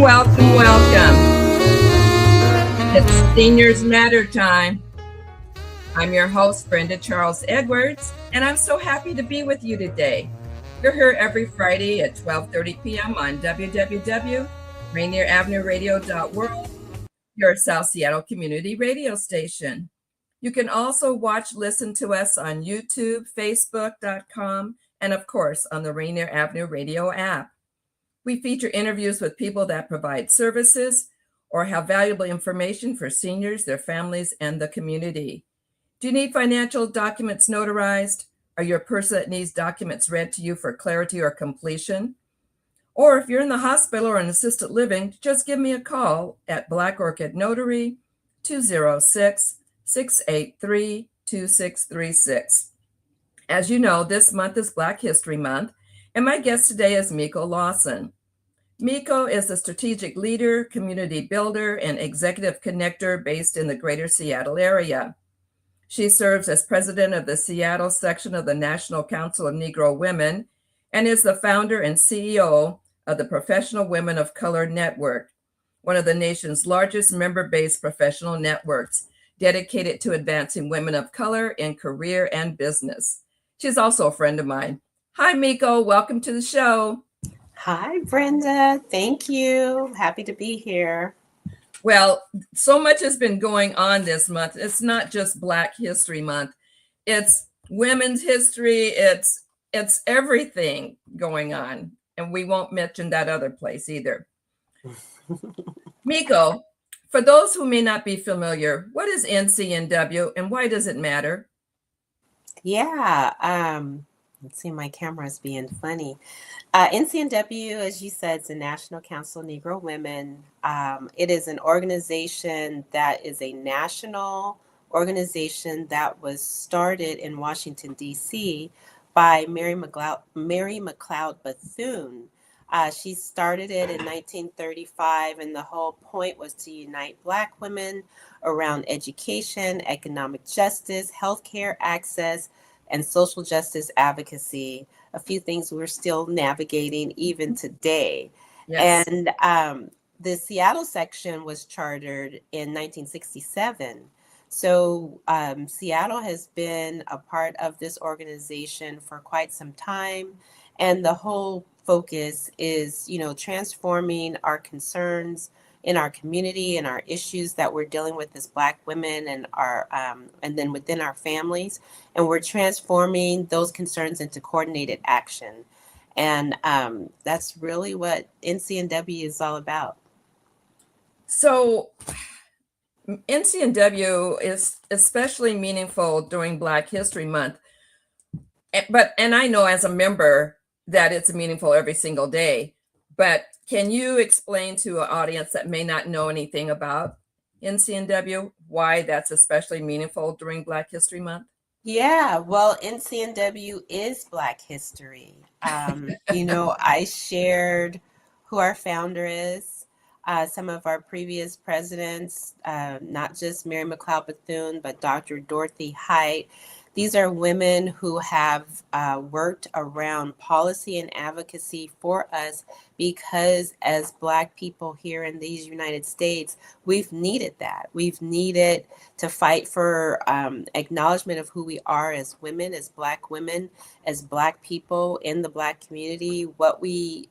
welcome, welcome. It's Seniors Matter time. I'm your host, Brenda Charles Edwards, and I'm so happy to be with you today. We're here every Friday at 12:30 p.m. on www.rainieravenueradio.world, your South Seattle community radio station. You can also listen to us on YouTube, Facebook.com, and of course on the Rainier Avenue Radio app. We feature interviews with people that provide services or have valuable information for seniors, their families, and the community. Do you need financial documents notarized? Are you a person that needs documents read to you for clarity or completion? Or if you're in the hospital or in assisted living, just give me a call at Black Orchid Notary 206-683-2636. As you know, this month is Black History Month, and my guest today is Meko Lawson. Meko is a strategic leader, community builder, and executive connector based in the greater Seattle area. She serves as president of the Seattle section of the National Council of Negro Women and is the founder and CEO of the Professional Women of Color Network, one of the nation's largest member-based professional networks dedicated to advancing women of color in career and business. She's also a friend of mine. Hi, Meko. Welcome to the show. Hi, Brenda. Thank you. Happy to be here. Well, so much has been going on this month. It's not just Black History Month. It's women's history. It's everything going on. And we won't mention that other place either. Meko, for those who may not be familiar, what is NCNW and why does it matter? Yeah. Let's see, my camera's being funny. NCNW, as you said, is the National Council of Negro Women. It is an organization that is a national organization that was started in Washington, D.C. by Mary McLeod Bethune. She started it in 1935, and the whole point was to unite Black women around education, economic justice, healthcare access, and social justice advocacy, a few things we're still navigating even today. Yes. And the Seattle section was chartered in 1967. So Seattle has been a part of this organization for quite some time. And the whole focus is, transforming our concerns in our community and our issues that we're dealing with as Black women and our and then within our families, and we're transforming those concerns into coordinated action, and that's really what NCNW is all about. So NCNW is especially meaningful during Black History Month, and I know as a member that it's meaningful every single day, but can you explain to an audience that may not know anything about NCNW why that's especially meaningful during Black History Month? Yeah, well, NCNW is Black history. I shared who our founder is, some of our previous presidents, not just Mary McLeod Bethune, but Dr. Dorothy Height. These are women who have worked around policy and advocacy for us because as Black people here in these United States, we've needed that. We've needed to fight for acknowledgement of who we are as women, as Black women, as Black people in the Black community, what we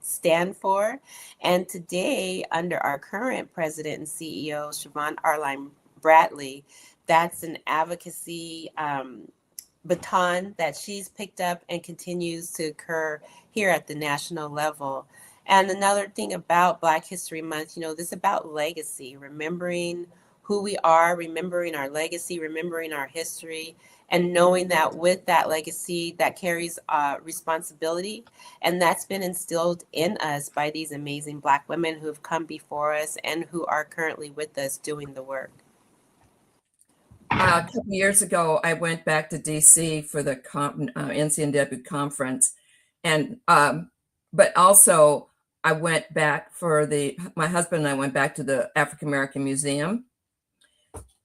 stand for. And today, under our current president and CEO, Siobhan Arline Bradley, that's an advocacy baton that she's picked up and continues to occur here at the national level. And another thing about Black History Month, this is about legacy, remembering who we are, remembering our legacy, remembering our history, and knowing that with that legacy that carries responsibility. And that's been instilled in us by these amazing Black women who have come before us and who are currently with us doing the work. A couple years ago, I went back to DC for the NCNW conference, and but also I went back for my husband and I went back to the African American Museum,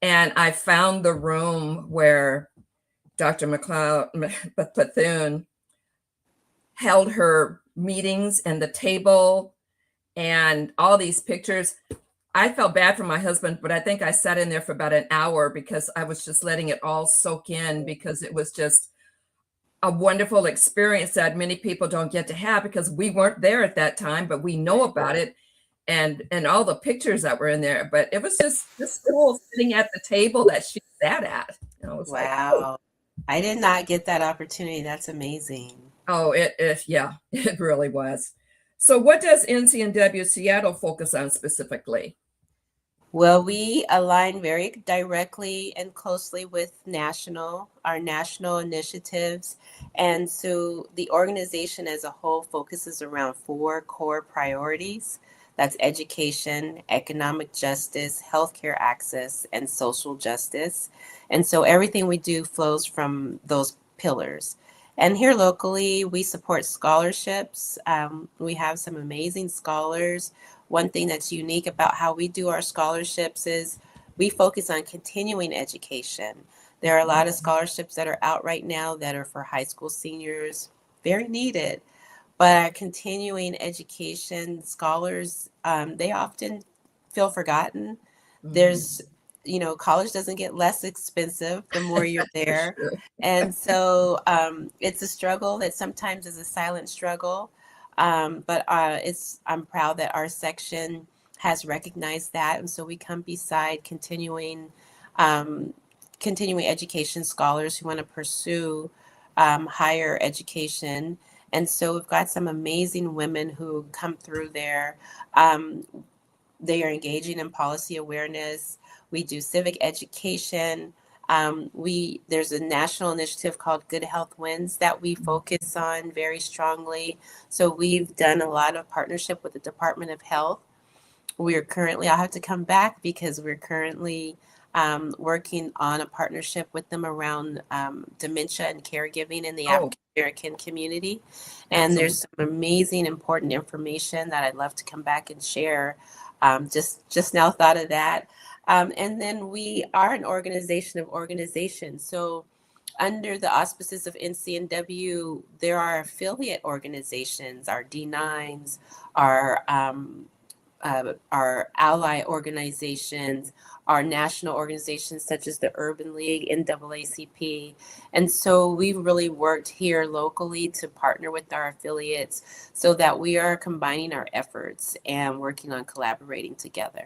and I found the room where Dr. McLeod Bethune held her meetings and the table and all these pictures. I felt bad for my husband, but I think I sat in there for about an hour because I was just letting it all soak in, because it was just a wonderful experience that many people don't get to have, because we weren't there at that time, but we know about it, and all the pictures that were in there. But it was just cool sitting at the table that she sat at. I was like, oh, Wow. I did not get that opportunity. That's amazing. oh, yeah, it really was. So what does NCNW Seattle focus on specifically? Well, we align very directly and closely with our national initiatives. And so the organization as a whole focuses around four core priorities. That's education, economic justice, healthcare access, and social justice. And so everything we do flows from those pillars. And here locally, we support scholarships. We have some amazing scholars. One thing that's unique about how we do our scholarships is we focus on continuing education. There are a lot of scholarships that are out right now that are for high school seniors, very needed. But our continuing education scholars, they often feel forgotten. Mhm. There's, college doesn't get less expensive the more you're For there. sure. And so it's a struggle that sometimes is a silent struggle. But I'm proud that our section has recognized that. And so we come beside um, continuing education scholars who want to pursue higher education. And so we've got some amazing women who come through there. Um, they are engaging in policy awareness. We do civic education. There's a national initiative called Good Health Wins that we focus on very strongly. So we've done a lot of partnership with the Department of Health. I'll have to come back because we're currently working on a partnership with them around dementia and caregiving in the Oh, African American community. And that's there's some amazing, important information that I'd love to come back and share. Just now thought of that. And then we are an organization of organizations. So under the auspices of NCNW, there are affiliate organizations, our D9s, our our ally organizations, our national organizations such as the Urban League, NAACP. And so we've really worked here locally to partner with our affiliates so that we are combining our efforts and working on collaborating together.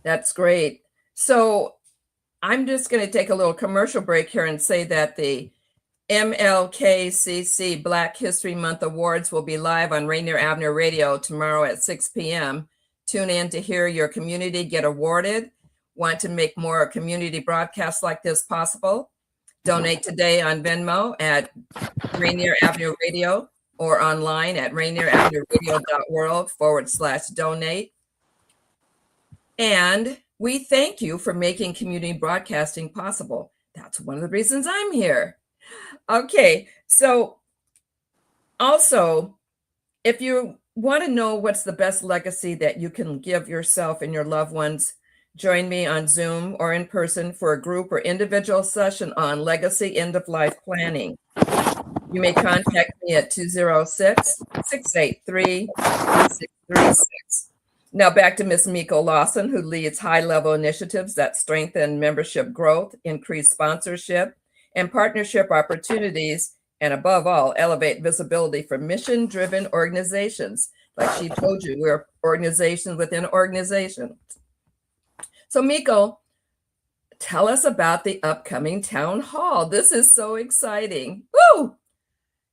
that's great. So I'm just going to take a little commercial break here and say that the MLKCC Black History Month Awards will be live on Rainier Avenue Radio tomorrow at 6 p.m. Tune in to hear your community get awarded. Want to make more community broadcasts like this possible? Donate today on Venmo at Rainier Avenue Radio or online at rainieravenueradio.world/donate. And we thank you for making community broadcasting possible. That's one of the reasons I'm here. Okay, so also, if you want to know what's the best legacy that you can give yourself and your loved ones, join me on Zoom or in person for a group or individual session on legacy end of life planning. You may contact me at 206-683-3636. Now back to Ms. Meko Lawson, who leads high-level initiatives that strengthen membership growth, increase sponsorship, and partnership opportunities, and above all, elevate visibility for mission-driven organizations. Like she told you, we're organizations within organizations. So Meko, tell us about the upcoming town hall. This is so exciting. Woo!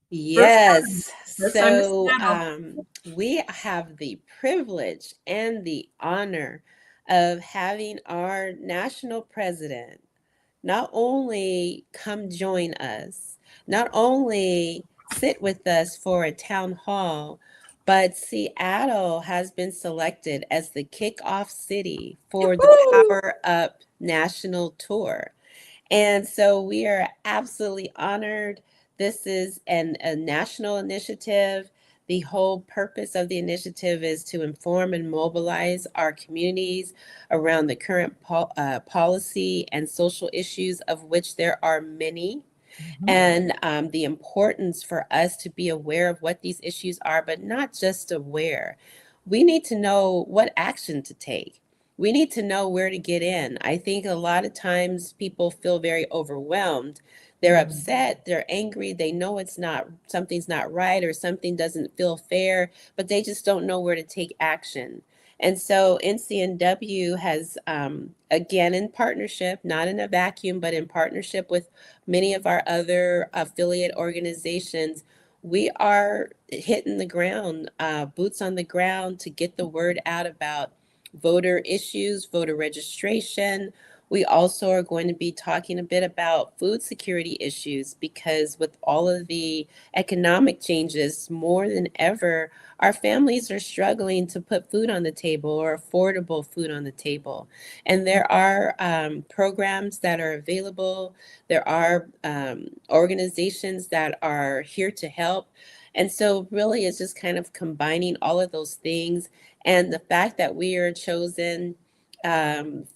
Yes. First time to So Seattle. we have the privilege and the honor of having our national president not only come join us, not only sit with us for a town hall, but Seattle has been selected as the kickoff city for the Woo! Power Up National Tour. And so we are absolutely honored. This is a national initiative. The whole purpose of the initiative is to inform and mobilize our communities around the current policy and social issues, of which there are many, and the importance for us to be aware of what these issues are, but not just aware. we need to know what action to take. We need to know where to get in. I think a lot of times people feel very overwhelmed. They're Mhm. upset, they're angry, they know it's not, something's not right or something doesn't feel fair, but they just don't know where to take action. And so NCNW has, again, in partnership, not in a vacuum, but in partnership with many of our other affiliate organizations, we are hitting the ground, boots on the ground to get the word out about voter issues, voter registration. We also are going to be talking a bit about food security issues because, with all of the economic changes, more than ever, our families are struggling to put food on the table or affordable food on the table. And there are programs that are available, there are organizations that are here to help. And so, really, it's just kind of combining all of those things. And the fact that we are chosen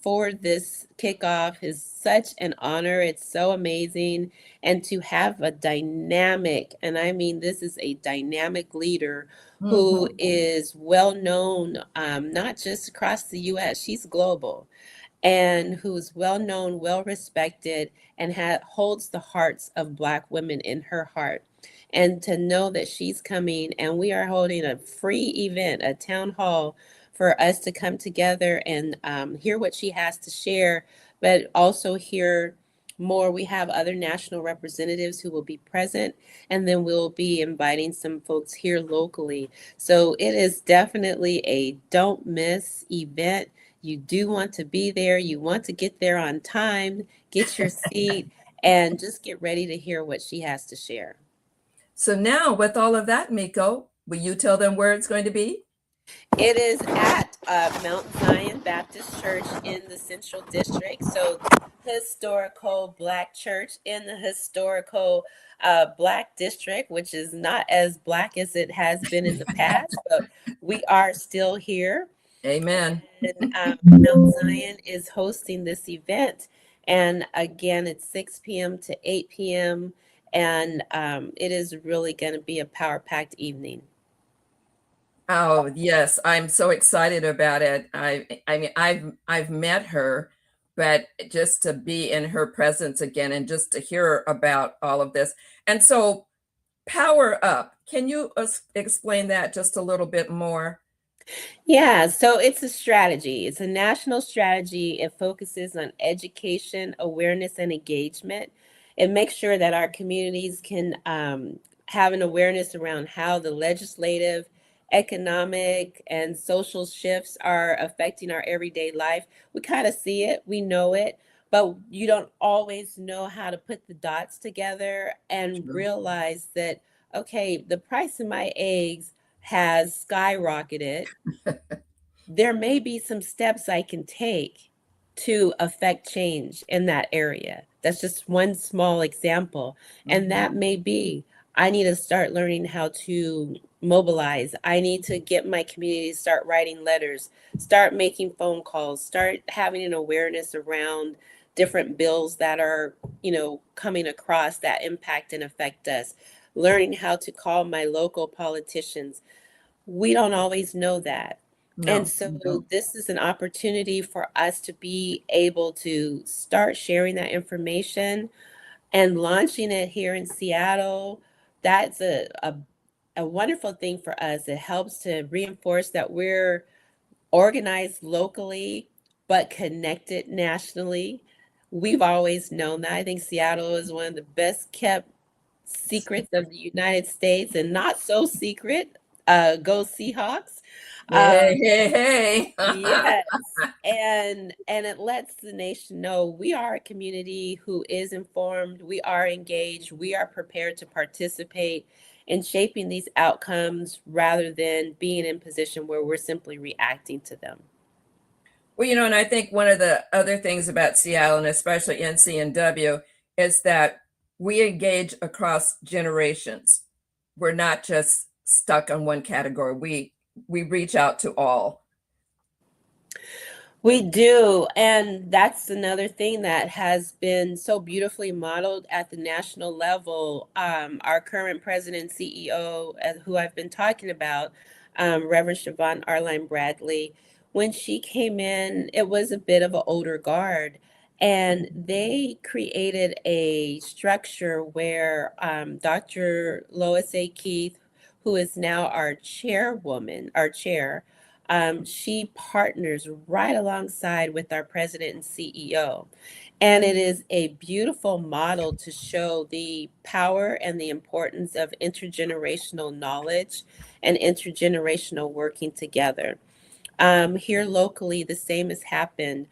for this kickoff is such an honor. It's so amazing. And to have a dynamic, and I mean, this is a dynamic leader who Mhm. is well known, not just across the US, she's global, and who's well known, well respected, and holds the hearts of Black women in her heart. And to know that she's coming, and we are holding a free event, a town hall, for us to come together and hear what she has to share, but also hear more. We have other national representatives who will be present, and then we'll be inviting some folks here locally. So it is definitely a don't miss event. You do want to be there. You want to get there on time, get your seat, and just get ready to hear what she has to share. So now, with all of that, Miko, will you tell them where it's going to be? It is at Mount Zion Baptist Church in the Central District. So, historical Black church in the historical Black district, which is not as Black as it has been in the past, but we are still here. Amen. And Mount Zion is hosting this event. And again, it's 6 p.m. to 8 p.m. And it is really going to be a power packed evening. Oh, yes, I'm so excited about it. I mean, I've met her, but just to be in her presence again and just to hear about all of this. And so, Power Up, can you explain that just a little bit more? Yeah, so it's a strategy. It's a national strategy. It focuses on education, awareness, and engagement. It makes sure that our communities can have an awareness around how the legislative, economic, and social shifts are affecting our everyday life. We kind of see it, we know it, but you don't always know how to put the dots together and True. realize that, okay, the price of my eggs has skyrocketed. There may be some steps I can take to affect change in that area. That's just one small example. And Mhm. that may be I need to start learning how to mobilize. I need to get my community to start writing letters, start making phone calls, start having an awareness around different bills that are, coming across that impact and affect us. Learning how to call my local politicians. We don't always know that. And No, you so don't. this is an opportunity for us to be able to start sharing that information and launching it here in Seattle. That's a wonderful thing for us. It helps to reinforce that we're organized locally but connected nationally. We've always known that. I think Seattle is one of the best kept secrets of the United States, and not so secret. Go Seahawks. Hey, Um, hey, hey. yes, and it lets the nation know we are a community who is informed, we are engaged, we are prepared to participate in shaping these outcomes rather than being in position where we're simply reacting to them. Well, and I think one of the other things about Seattle and especially NCNW is that we engage across generations. We're not just stuck on one category. We reach out to all. We do. And that's another thing that has been so beautifully modeled at the national level. Our current president, CEO, who I've been talking about, Reverend Siobhan Arline Bradley. When she came in, it was a bit of an older guard, and they created a structure where Dr. Lois A. Keith, who is now our chairwoman, our chair, she partners right alongside with our president and CEO. And it is a beautiful model to show the power and the importance of intergenerational knowledge and intergenerational working together. Here locally, the same has happened.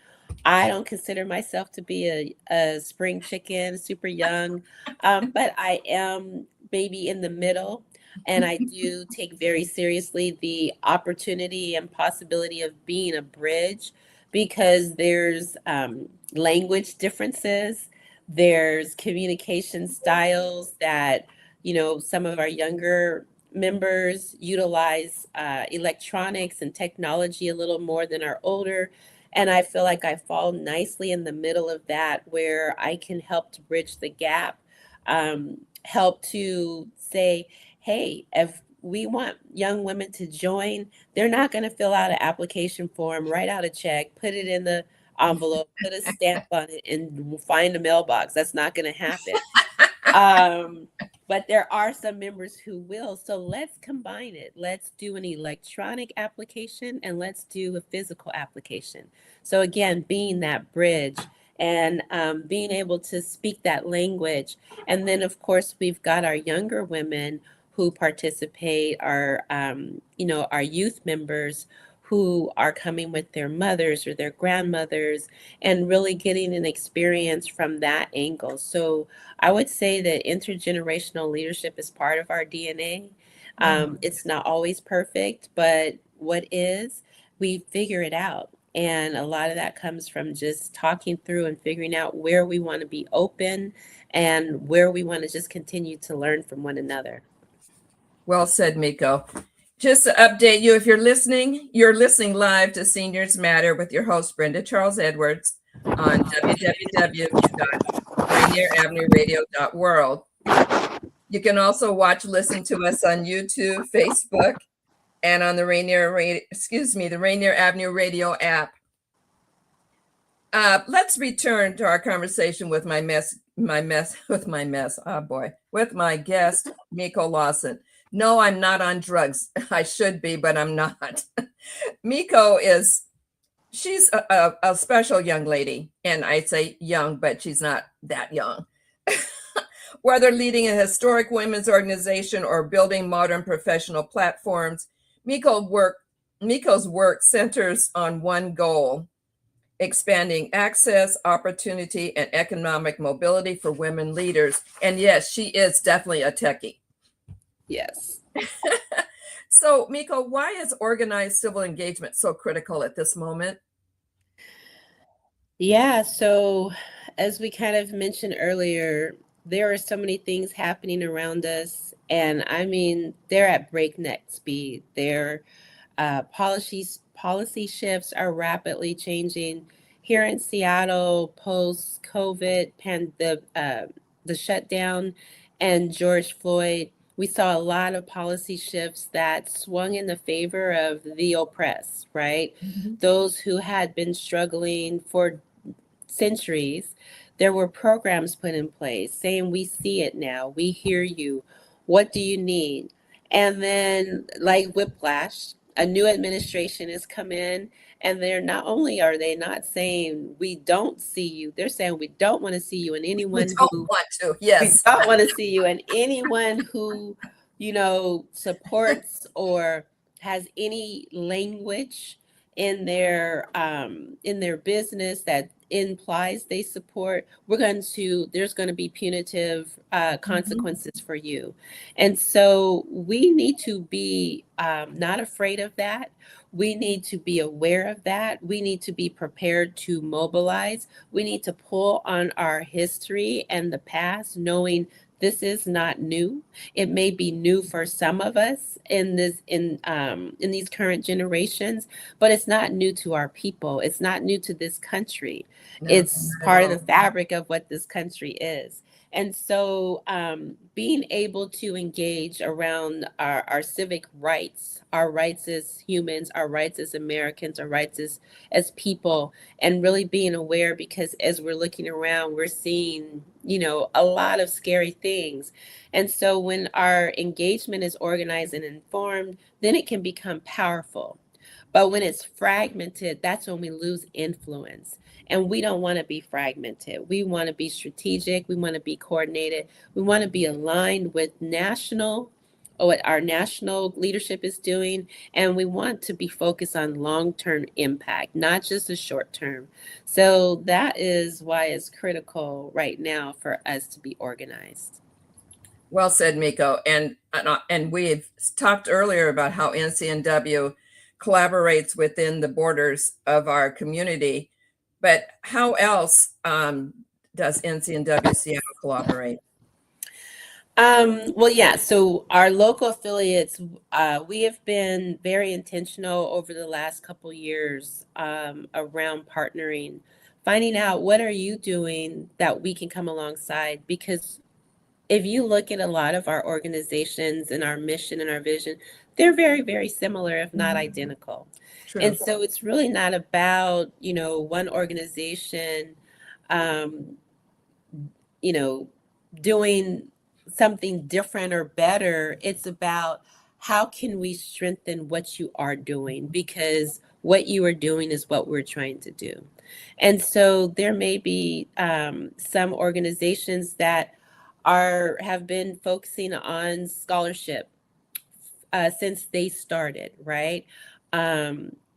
I don't consider myself to be a spring chicken, super young, but I am maybe in the middle. And I do take very seriously the opportunity and possibility of being a bridge because there's language differences, there's communication styles that, some of our younger members utilize electronics and technology a little more than our older. And I feel like I fall nicely in the middle of that where I can help to bridge the gap, help to say, hey, if we want young women to join, they're not going to fill out an application form, write out a check, put it in the envelope, put a stamp on it, and find a mailbox. That's not going to happen. But there are some members who will. So let's combine it. Let's do an electronic application and let's do a physical application. So again, being that bridge and being able to speak that language. And then, of course, we've got our younger women who participate, our youth members who are coming with their mothers or their grandmothers and really getting an experience from that angle. So I would say that intergenerational leadership is part of our DNA. It's not always perfect, but what is, we figure it out. And a lot of that comes from just talking through and figuring out where we want to be open and where we want to just continue to learn from one another. Well said, Meko. Just to update you, if you're listening live to Seniors Matter with your host, Brenda Charles Edwards, on www.rainieravenueradio.world. You can also listen to us on YouTube, Facebook, and on the Rainier Avenue Radio app. Let's return to our conversation with my guest, Meko Lawson. No, I'm not on drugs. I should be, but I'm not. Meko she's a special young lady. And I say young, but she's not that young. Whether leading a historic women's organization or building modern professional platforms, Meko's work centers on one goal: expanding access, opportunity, and economic mobility for women leaders. And yes, she is definitely a techie. Yes. So, Meko, why is organized civil engagement so critical at this moment? Yeah, so as we kind of mentioned earlier, there are so many things happening around us. And I mean, they're at breakneck speed. Their policy shifts are rapidly changing. Here in Seattle, post-COVID, the shutdown and George Floyd, we saw a lot of policy shifts that swung in the favor of the oppressed, right? Mm-hmm. Those who had been struggling for centuries. There were programs put in place saying, we see it now, we hear you, what do you need? And then, like whiplash, a new administration has come in, and they're not only are they not saying we don't see you, they're saying we don't want to see you, and anyone we don't want to. Yes, we don't want to see you, and anyone who supports or has any language in their business that implies they support, there's going to be punitive consequences for you. And so we need to be not afraid of that. We need to be aware of that. We need to be prepared to mobilize. We need to pull on our history and the past, knowing this is not new. It may be new for some of us in these current generations, but it's not new to our people. It's not new to this country. No, it's part of the fabric of what this country is. And so being able to engage around our civic rights, our rights as humans, our rights as Americans, our rights as people, and really being aware, because as we're looking around, we're seeing, a lot of scary things. And so when our engagement is organized and informed, then it can become powerful. But when it's fragmented, that's when we lose influence. And we don't want to be fragmented. We want to be strategic. We want to be coordinated. We want to be aligned with what our national leadership is doing. And we want to be focused on long-term impact, not just the short term. So that is why it's critical right now for us to be organized. Well said, Meko. And we've talked earlier about how NCNW collaborates within the borders of our community. But how else does NCNW Seattle collaborate? Well, yeah. So our local affiliates, we have been very intentional over the last couple years around partnering, finding out what are you doing that we can come alongside. Because if you look at a lot of our organizations and our mission and our vision, they're very, very similar, if not identical. True. And so it's really not about, one organization, um, doing something different or better. It's about how can we strengthen what you are doing, because what you are doing is what we're trying to do. And so there may be some organizations that have been focusing on scholarship since they started, right?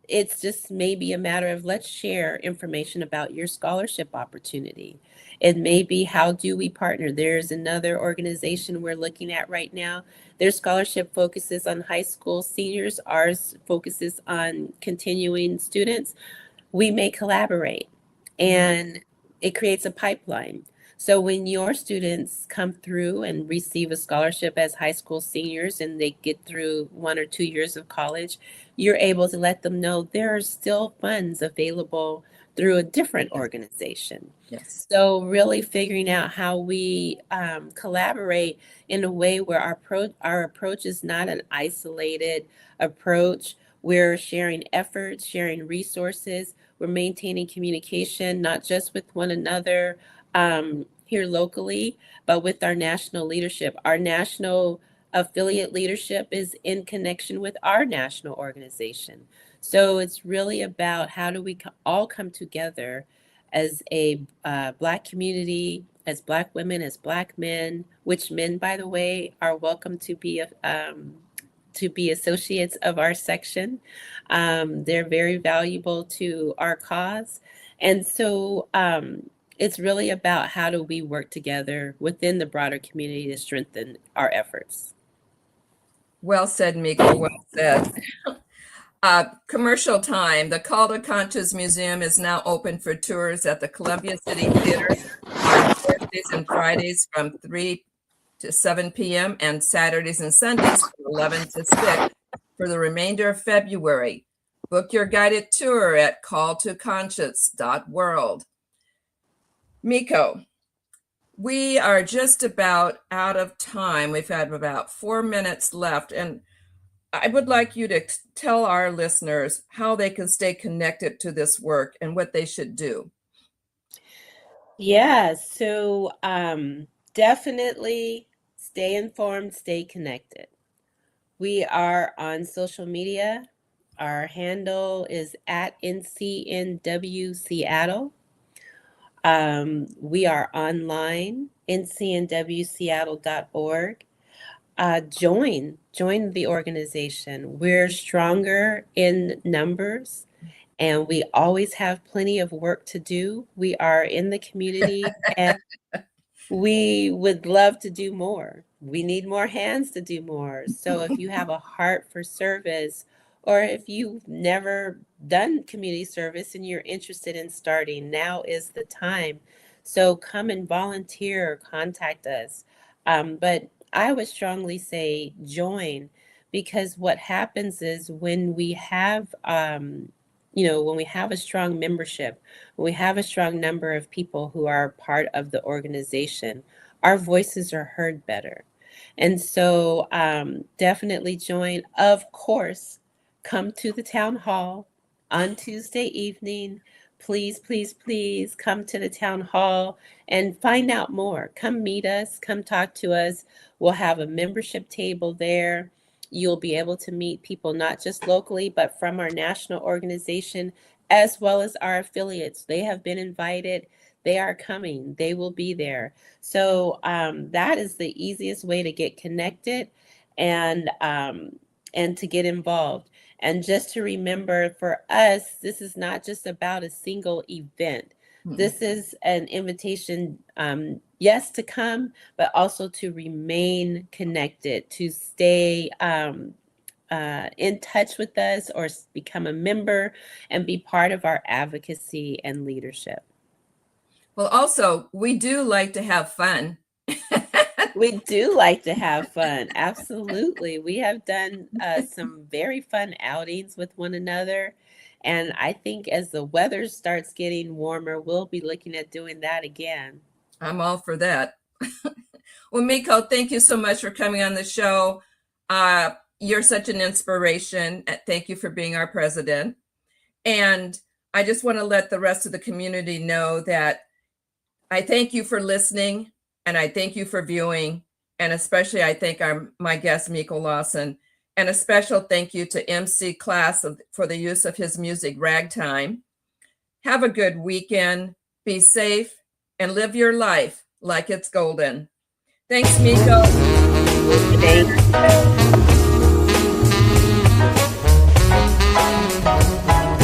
It's just maybe a matter of let's share information about your scholarship opportunity. It may be how do we partner. There's another organization we're looking at right now. Their scholarship focuses on high school seniors. Ours focuses on continuing students. We may collaborate, and it creates a pipeline. So when your students come through and receive a scholarship as high school seniors and they get through 1 or 2 years of college, you're able to let them know there are still funds available through a different organization. Yes. So really figuring out how we collaborate in a way where our approach is not an isolated approach. We're sharing efforts, sharing resources. We're maintaining communication, not just with one another here locally, but with our national leadership. Our national affiliate leadership is in connection with our national organization. So it's really about how do we all come together as a Black community, as Black women, as Black men, which men, by the way, are welcome to be associates of our section. They're very valuable to our cause. And so it's really about how do we work together within the broader community to strengthen our efforts. Well said, Meko. Well said. Commercial time. The Call to Conscious Museum is now open for tours at the Columbia City Theater on Thursdays and Fridays from 3 to 7 p.m. and Saturdays and Sundays from 11 to 6 for the remainder of February. Book your guided tour at calltoconscious.world. Meko, we are just about out of time. We've had about 4 minutes left, and I would like you to tell our listeners how they can stay connected to this work and what they should do. Yeah, so definitely stay informed, stay connected. We are on social media. Our handle is at NCNW Seattle. We are online, ncnwseattle.org. Join the organization. We're stronger in numbers, and we always have plenty of work to do. We are in the community, and we would love to do more. We need more hands to do more. So if you have a heart for service, or if you've never done community service and you're interested in starting, now is the time. So come and volunteer, contact us. But I would strongly say join, because what happens is when we have, when we have a strong membership, when we have a strong number of people who are part of the organization, our voices are heard better. And so definitely join. Of course, come to the town hall on Tuesday evening. Please, please, please come to the town hall and find out more. Come meet us, come talk to us. We'll have a membership table there. You'll be able to meet people not just locally, but from our national organization, as well as our affiliates. They have been invited. They are coming. They will be there. So that is the easiest way to get connected and to get involved. And just to remember, for us, this is not just about a single event. This is an invitation, yes, to come, but also to remain connected, to stay in touch with us or become a member and be part of our advocacy and leadership. Well, also, we do like to have fun. We do like to have fun. Absolutely. We have done some very fun outings with one another. And I think as the weather starts getting warmer, we'll be looking at doing that again. I'm all for that. Well, Meko, thank you so much for coming on the show. You're such an inspiration. Thank you for being our president. And I just want to let the rest of the community know that I thank you for listening, and I thank you for viewing, and especially I thank my guest, Meko Lawson, and a special thank you to MC Class for the use of his music, Ragtime. Have a good weekend, be safe, and live your life like it's golden. Thanks, Meko. Thank you.